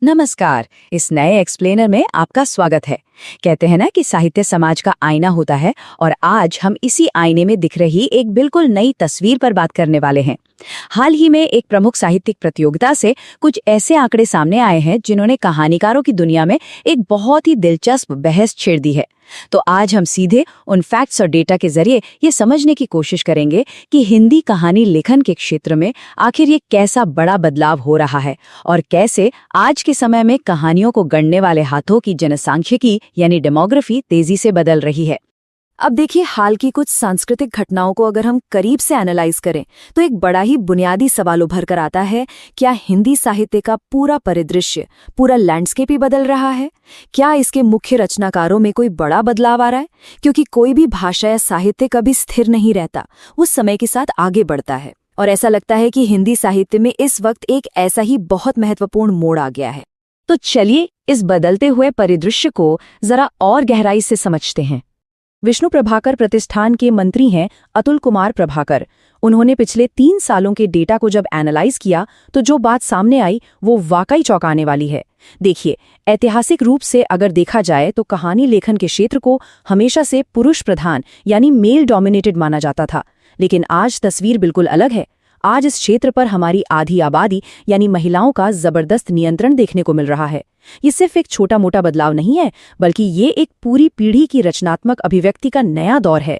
नमस्कार। इस नए एक्सप्लेनर में आपका स्वागत है। कहते हैं ना कि साहित्य समाज का आईना होता है और आज हम इसी आईने में दिख रही एक बिल्कुल नई तस्वीर पर बात करने वाले हैं। हाल ही में एक प्रमुख साहित्यिक प्रतियोगिता से कुछ ऐसे आंकड़े सामने आए हैं जिन्होंने कहानीकारों की दुनिया में एक बहुत ही दिलचस्प बहस छेड़ दी है। तो आज हम सीधे उन फैक्ट्स और डेटा के जरिए ये समझने की कोशिश करेंगे कि हिंदी कहानी लेखन के क्षेत्र में आखिर ये कैसा बड़ा बदलाव हो रहा है और कैसे आज के समय में कहानियों को गढ़ने वाले हाथों की जनसांख्यिकी यानी डेमोग्राफी तेजी से बदल रही है। अब देखिए, हाल की कुछ सांस्कृतिक घटनाओं को अगर हम करीब से एनालाइज करें तो एक बड़ा ही बुनियादी सवाल उभर कर आता है। क्या हिंदी साहित्य का पूरा परिदृश्य, पूरा लैंडस्केप ही बदल रहा है? क्या इसके मुख्य रचनाकारों में कोई बड़ा बदलाव आ रहा है? क्योंकि कोई भी भाषा या साहित्य कभी स्थिर नहीं रहता, वो समय के साथ आगे बढ़ता है। और ऐसा लगता है कि हिंदी साहित्य में इस वक्त एक ऐसा ही बहुत महत्वपूर्ण मोड़ आ गया है। तो चलिए इस बदलते हुए परिदृश्य को जरा और गहराई से समझते हैं। विष्णु प्रभाकर प्रतिष्ठान के मंत्री हैं अतुल कुमार प्रभाकर। उन्होंने पिछले 3 सालों के डेटा को जब एनालाइज किया तो जो बात सामने आई वो वाकई चौंकाने वाली है। देखिए, ऐतिहासिक रूप से अगर देखा जाए तो कहानी लेखन के क्षेत्र को हमेशा से पुरुष प्रधान यानी मेल डोमिनेटेड माना जाता था, लेकिन आज तस्वीर बिल्कुल अलग है। आज इस क्षेत्र पर हमारी आधी आबादी यानी महिलाओं का जबरदस्त नियंत्रण देखने को मिल रहा है। ये सिर्फ एक छोटा मोटा बदलाव नहीं है, बल्कि ये एक पूरी पीढ़ी की रचनात्मक अभिव्यक्ति का नया दौर है।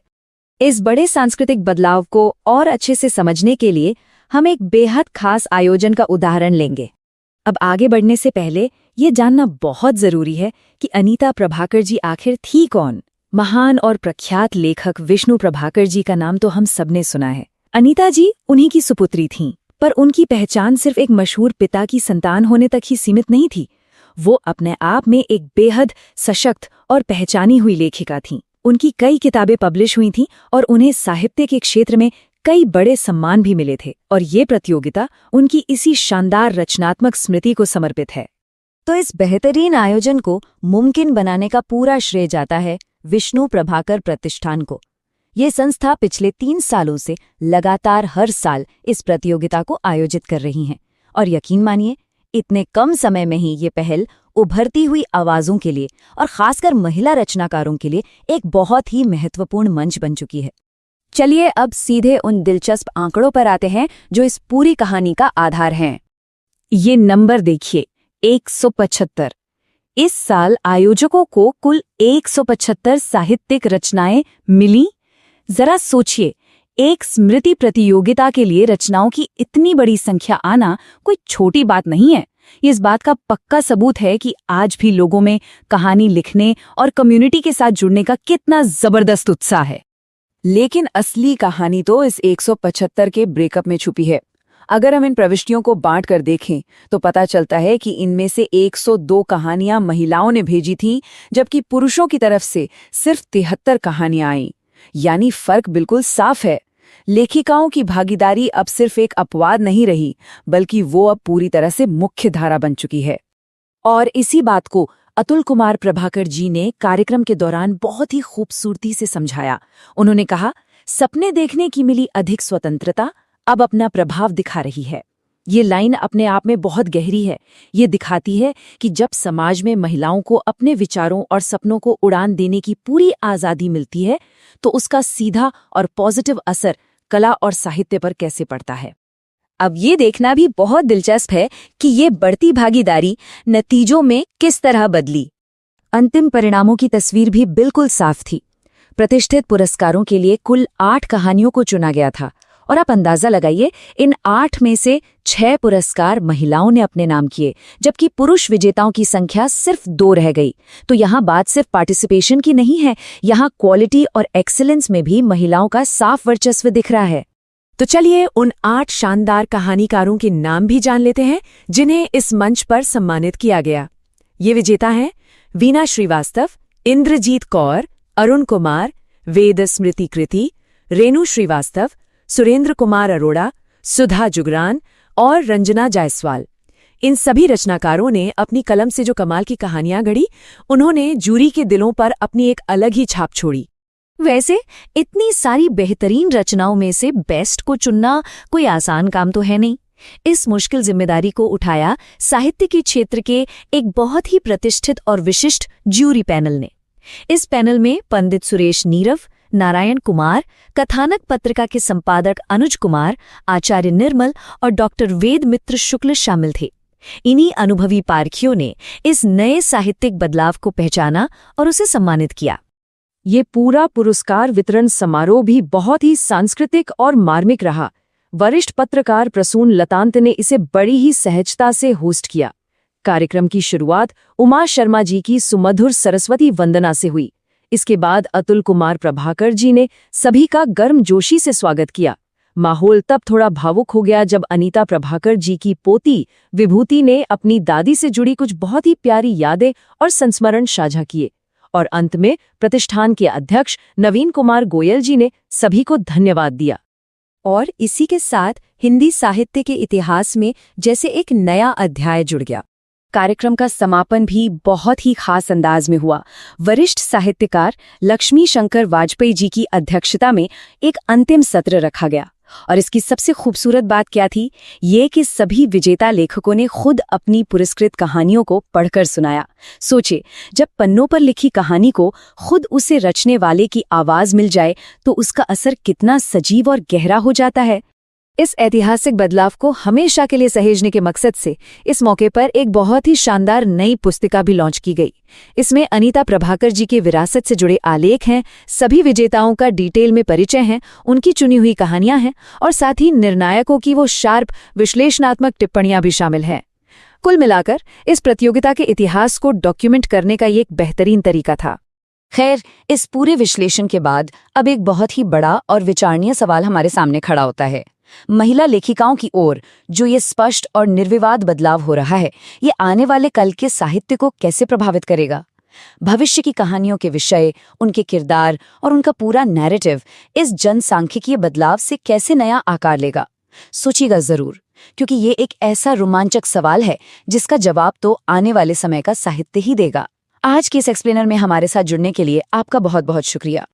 इस बड़े सांस्कृतिक बदलाव को और अच्छे से समझने के लिए हम एक बेहद खास आयोजन का उदाहरण लेंगे। अब आगे बढ़ने से पहले ये जानना बहुत जरूरी है कि अनीता प्रभाकर जी आखिर थी कौन। महान और प्रख्यात लेखक विष्णु प्रभाकर जी का नाम तो हम सबने सुना है। अनीता जी उन्हीं की सुपुत्री थीं, पर उनकी पहचान सिर्फ एक मशहूर पिता की संतान होने तक ही सीमित नहीं थी। वो अपने आप में एक बेहद सशक्त और पहचानी हुई लेखिका थीं। उनकी कई किताबें पब्लिश हुई थीं और उन्हें साहित्य के क्षेत्र में कई बड़े सम्मान भी मिले थे, और ये प्रतियोगिता उनकी इसी शानदार रचनात्मक स्मृति को समर्पित है। तो इस बेहतरीन आयोजन को मुमकिन बनाने का पूरा श्रेय जाता है विष्णु प्रभाकर प्रतिष्ठान को। ये संस्था पिछले 3 सालों से लगातार हर साल इस प्रतियोगिता को आयोजित कर रही हैं, और यकीन मानिए इतने कम समय में ही ये पहल उभरती हुई आवाज़ों के लिए और खासकर महिला रचनाकारों के लिए एक बहुत ही महत्वपूर्ण मंच बन चुकी है। चलिए अब सीधे उन दिलचस्प आंकड़ों पर आते हैं जो इस पूरी कहानी का आधार हैं। ये नंबर देखिए, 175। इस साल आयोजकों को कुल 175 साहित्यिक रचनाएं मिली। जरा सोचिए, एक स्मृति प्रतियोगिता के लिए रचनाओं की इतनी बड़ी संख्या आना कोई छोटी बात नहीं है। ये इस बात का पक्का सबूत है कि आज भी लोगों में कहानी लिखने और कम्युनिटी के साथ जुड़ने का कितना जबरदस्त उत्साह है। लेकिन असली कहानी तो इस 175 के ब्रेकअप में छुपी है। अगर हम इन प्रविष्टियों को बांट कर देखें तो पता चलता है कि इनमें से 102 कहानियां महिलाओं ने भेजी थीं, जबकि पुरुषों की तरफ से सिर्फ 73 कहानियां आईं। यानी फर्क बिल्कुल साफ है। लेखिकाओं की भागीदारी अब सिर्फ एक अपवाद नहीं रही, बल्कि वो अब पूरी तरह से मुख्य धारा बन चुकी है। और इसी बात को अतुल कुमार प्रभाकर जी ने कार्यक्रम के दौरान बहुत ही खूबसूरती से समझाया। उन्होंने कहा, सपने देखने की मिली अधिक स्वतंत्रता अब अपना प्रभाव दिखा रही है। ये लाइन अपने आप में बहुत गहरी है। ये दिखाती है कि जब समाज में महिलाओं को अपने विचारों और सपनों को उड़ान देने की पूरी आज़ादी मिलती है तो उसका सीधा और पॉजिटिव असर कला और साहित्य पर कैसे पड़ता है। अब ये देखना भी बहुत दिलचस्प है कि ये बढ़ती भागीदारी नतीजों में किस तरह बदली। अंतिम परिणामों की तस्वीर भी बिल्कुल साफ थी। प्रतिष्ठित पुरस्कारों के लिए कुल 8 कहानियों को चुना गया था, और आप अंदाजा लगाइए, इन 8 में से 6 पुरस्कार महिलाओं ने अपने नाम किए, जबकि पुरुष विजेताओं की संख्या सिर्फ 2 रह गई। तो यहाँ बात सिर्फ पार्टिसिपेशन की नहीं है, यहाँ क्वालिटी और एक्सीलेंस में भी महिलाओं का साफ वर्चस्व दिख रहा है। तो चलिए उन 8 शानदार कहानीकारों के नाम भी जान लेते हैं जिन्हें इस मंच पर सम्मानित किया गया। ये विजेता हैं वीना श्रीवास्तव, इंद्रजीत कौर, अरुण कुमार, वेद स्मृति कृति, रेणु श्रीवास्तव, सुरेंद्र कुमार अरोड़ा, सुधा जुगरान और रंजना जायसवाल। इन सभी रचनाकारों ने अपनी कलम से जो कमाल की कहानियां गढ़ी, उन्होंने जूरी के दिलों पर अपनी एक अलग ही छाप छोड़ी। वैसे इतनी सारी बेहतरीन रचनाओं में से बेस्ट को चुनना कोई आसान काम तो है नहीं। इस मुश्किल जिम्मेदारी को उठाया साहित्य के क्षेत्र के एक बहुत ही प्रतिष्ठित और विशिष्ट ज्यूरी पैनल ने। इस पैनल में पंडित सुरेश नीरव, नारायण कुमार, कथानक पत्रिका के संपादक अनुज कुमार, आचार्य निर्मल और डॉक्टर वेद मित्र शुक्ल शामिल थे। इन्हीं अनुभवी पारखियों ने इस नए साहित्यिक बदलाव को पहचाना और उसे सम्मानित किया। ये पूरा पुरस्कार वितरण समारोह भी बहुत ही सांस्कृतिक और मार्मिक रहा। वरिष्ठ पत्रकार प्रसून लतांत ने इसे बड़ी ही सहजता से होस्ट किया। कार्यक्रम की शुरुआत उमा शर्मा जी की सुमधुर सरस्वती वंदना से हुई। इसके बाद अतुल कुमार प्रभाकर जी ने सभी का गर्मजोशी से स्वागत किया। माहौल तब थोड़ा भावुक हो गया जब अनीता प्रभाकर जी की पोती विभूति ने अपनी दादी से जुड़ी कुछ बहुत ही प्यारी यादें और संस्मरण साझा किए। और अंत में प्रतिष्ठान के अध्यक्ष नवीन कुमार गोयल जी ने सभी को धन्यवाद दिया। और इसी के साथ हिंदी साहित्य के इतिहास में जैसे एक नया अध्याय जुड़ गया। कार्यक्रम का समापन भी बहुत ही खास अंदाज में हुआ। वरिष्ठ साहित्यकार लक्ष्मी शंकर वाजपेयी जी की अध्यक्षता में एक अंतिम सत्र रखा गया। और इसकी सबसे खूबसूरत बात क्या थी, ये कि सभी विजेता लेखकों ने खुद अपनी पुरस्कृत कहानियों को पढ़कर सुनाया। सोचे, जब पन्नों पर लिखी कहानी को खुद उसे रचने वाले की आवाज मिल जाए तो उसका असर कितना सजीव और गहरा हो जाता है। इस ऐतिहासिक बदलाव को हमेशा के लिए सहेजने के मकसद से इस मौके पर एक बहुत ही शानदार नई पुस्तिका भी लॉन्च की गई। इसमें अनीता प्रभाकर जी के विरासत से जुड़े आलेख हैं, सभी विजेताओं का डिटेल में परिचय है, उनकी चुनी हुई कहानियां हैं और साथ ही निर्णायकों की वो शार्प विश्लेषणात्मक टिप्पणियां भी शामिल हैं। कुल मिलाकर इस प्रतियोगिता के इतिहास को डॉक्यूमेंट करने का ये एक बेहतरीन तरीका था। खैर, इस पूरे विश्लेषण के बाद अब एक बहुत ही बड़ा और विचारणीय सवाल हमारे सामने खड़ा होता है। महिला लेखिकाओं की ओर जो ये स्पष्ट और निर्विवाद बदलाव हो रहा है, ये आने वाले कल के साहित्य को कैसे प्रभावित करेगा? भविष्य की कहानियों के विषय, उनके किरदार और उनका पूरा नैरेटिव इस जनसांख्यिकीय बदलाव से कैसे नया आकार लेगा? सोचिएगा जरूर, क्योंकि ये एक ऐसा रोमांचक सवाल है जिसका जवाब तो आने वाले समय का साहित्य ही देगा। आज के इस एक्सप्लेनर में हमारे साथ जुड़ने के लिए आपका बहुत बहुत शुक्रिया।